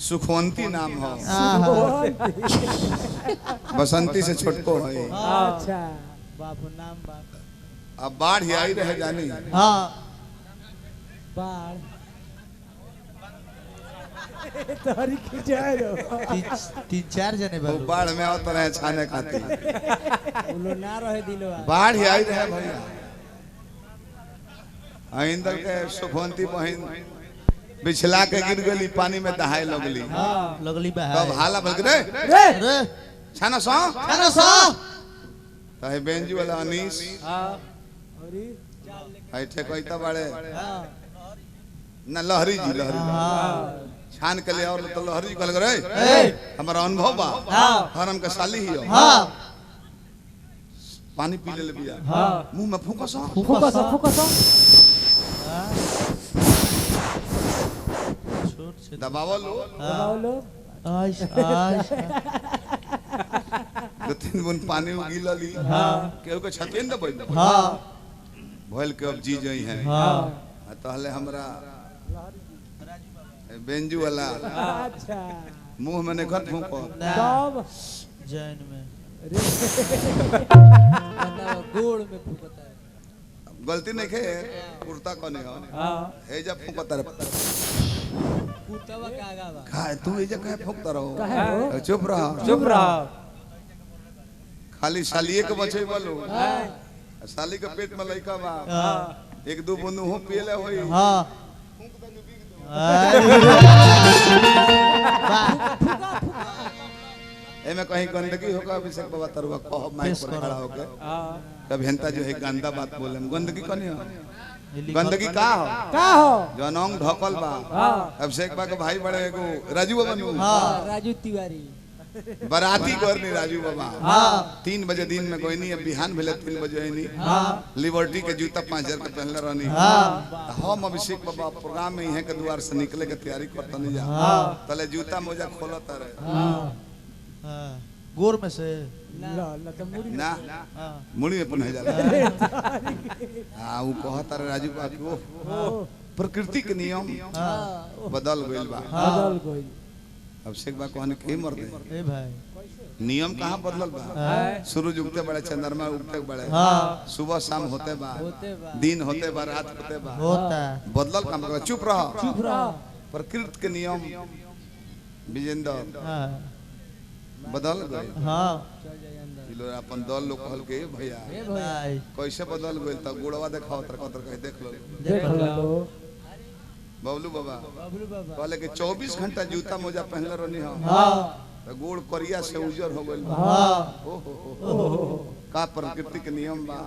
सुखवंती नाम हो। बसंती से छोटको है। अच्छा बाबू नाम बाप अब बाढ़ ही आई रहे जानी। हाँ बाढ़ तारी की जाए रो तीन चार जने वो बाढ़ में आवत रहे छाने खाती। उलो ना रहे दिलवा बाढ़ ही आई रहे भैया। इंदर के सुखवंती बहन बिछला के गिर गली पानी में दहाए लगली। लगली बहा तब हाला बोल रे अरे छाना सो खाना सा है बेंजू वाला अनीस अरे है ठेकैता बड़े न लहरी जी लहरी छान के ले और तो लहरी जी कहल रे हमारा अनुभव बा हरम के साली ही हो। हाँ पानी पी ले बिया मुंह में फूंको सो फोकस छोट से दबावो लो बोलो आश आश दो तीन बूंद पानी उगिल ली केहू के छतिन दे बैठ हाँ भइल के अब जी जई है हाँ तहले हमरा बेंजू वाला अच्छा मुंह में नहीं खत फूंको तब जैन में गोड़ में फुकता है गलती नहीं खे कुर्ता कोने हो हां हे जब फूंकता रे कुतवा का आगा बा खा तू ए जब कहे फूंकता रहो काहे हो चुप रह चुप रह खाली सालिए के बचे बोलो साली के पेट में लइका बा हाँ एक दो बूंद हो पियले होई हाँ एमे कहीं गंदगी होगा अभिषेक बाबा तरुआ कह माइक पर खड़ा होके कभी हंता जो है गंदा बात बोले गंदगी कनी हो गंदगी का हो जनोंग ढकल बा अभिषेक बाबा के भाई बड़े एगो राजू बाबा नु राजू तिवारी बराती करनी राजू बाबा 3 बजे दिन में कोई नहीं अब बिहान भेले 3 बजे नहीं लिबर्टी के जूता 5000 के पहनले रहनी हम अभिषेक बाबा प्रोग्राम में यहां के द्वार से निकले के तैयारी करता नहीं जा तले जूता मोजा खोलता रहे गोर में से ला तो मुड़ी ना मुड़ी में पहन जाला हां वो कहता रहे राजू बाबा को प्रकृति के नियम बदल गइल बा बदल गई अभिषेक बाबा कहने के मर दे ए भाई नियम कहाँ बदलल बा सूरज उगते बड़े चंद्रमा उगते बड़े सुबह शाम होते बा दिन होते बा रात होते बा होता बदलल काम कर चुप रह प्रकृति के नियम विजेंद्र हाँ बदल गए हाँ इलो अपन दल लोग कहल के भैया भाई कैसे बदल गए त गुड़वा देखाओ तर कहे देख लो देख लो बबलू बाबा बबलू बाबा कहले कि 24 घंटा जूता मोजा पहनले रहनी हो तो गोड़ करिया से उजर हो गइल बा ओहो का प्रकृति के नियम बा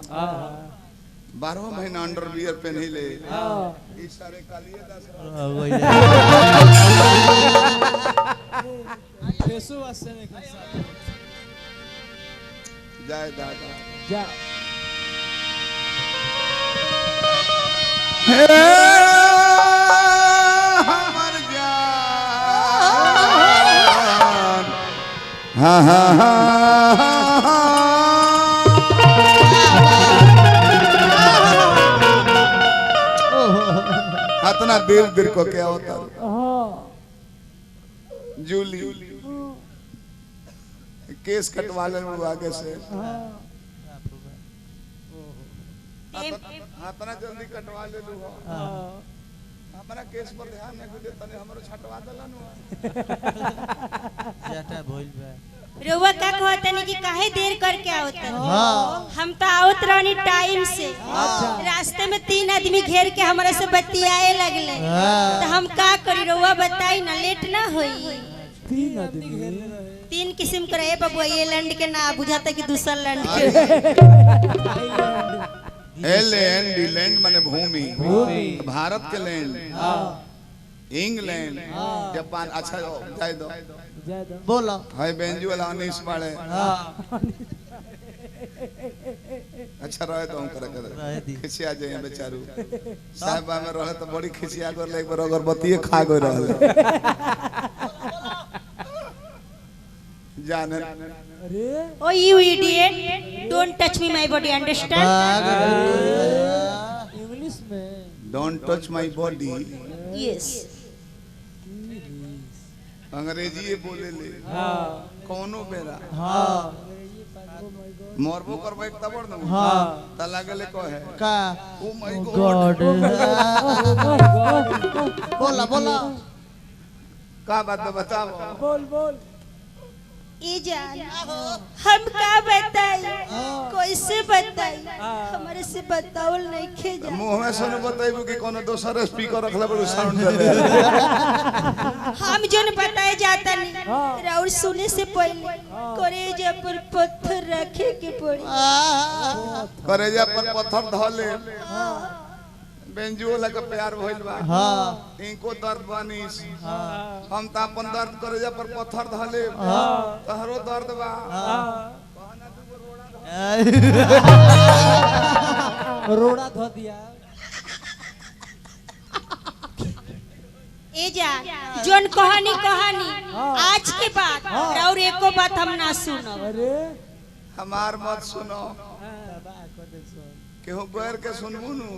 12 महीना अंडरवियर पहनी ले ई सारे कालिए दास फेसो वास्ते में जय दादा जा हमर जान हाँ हाँ इतना दिल दिल को क्या होता जूली केस कटवा ले आगे से इतना जल्दी कटवा ले लू हमारा केस पर ध्यान नहीं दे तने हमरो छटवा देलन जाटा भइल बा रोवा का कहतनी कि काहे देर करके आवतन हाँ हम तो आवत रहनी टाइम से रास्ते में 3 आदमी घेर के हमरा से बतियाए लगले तो हम का करी रोवा बताई ना लेट ना होई 3 आदमी 3 किस्म के रहे बबुआ ये लैंड के ना बुझाता कि दूसरा लैंड के लैंड माने भूमि भारत के लैंड इंग्लैंड जापान अच्छा जाए दो बोलो हाय बेंजू वाला अनीस पाड़े अच्छा रहे तो हम करे रहे दी। खिसिया जाए बेचारू साहब में रहे तो बड़ी खिसिया कर ले एक बार अगरबत्ती खा गए रहले जाने अरे ओ you idiot don't touch me my body understand English में don't touch my body yes अंग्रेजी बोले ले हाँ कोनो बेरा हाँ मरबो करबै तब न हाँ त लागले कहे का ओ माय गॉड गॉड बोला बोला का बात बताओ बोल बोल ई जान हम का बताई कैसे बताई हमारे से बतावल नहीं खे जा मुंह में सुन बताइबो कि कोनो दोसर स्पीकर रखला पर साउंड दे हम जोन बताए जाता नहीं और सुने से पहले करेजा पर पत्थर रखे के पड़ी करेजा पर पत्थर धले बेंजुओ लगे प्यार भइल बा हाँ इनको दर्द बानी हम त अपन दर्द करेजा पर पत्थर धले तहरो दर्द बा रोड़ा धो दिया ए जा जोन कहानी आज के बाद और एको बात हम ना सुनो अरे हमार मत सुनो केहू गैर के सुनबू नु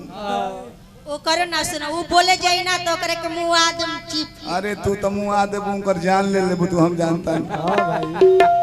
ओ करो ना सुनो वो बोले जाई ना तो करे के मुंह आदम चिप अरे तू त मुंह आ देबू कर जान ले लेबू तू हम जानता नहीं हाँ भाई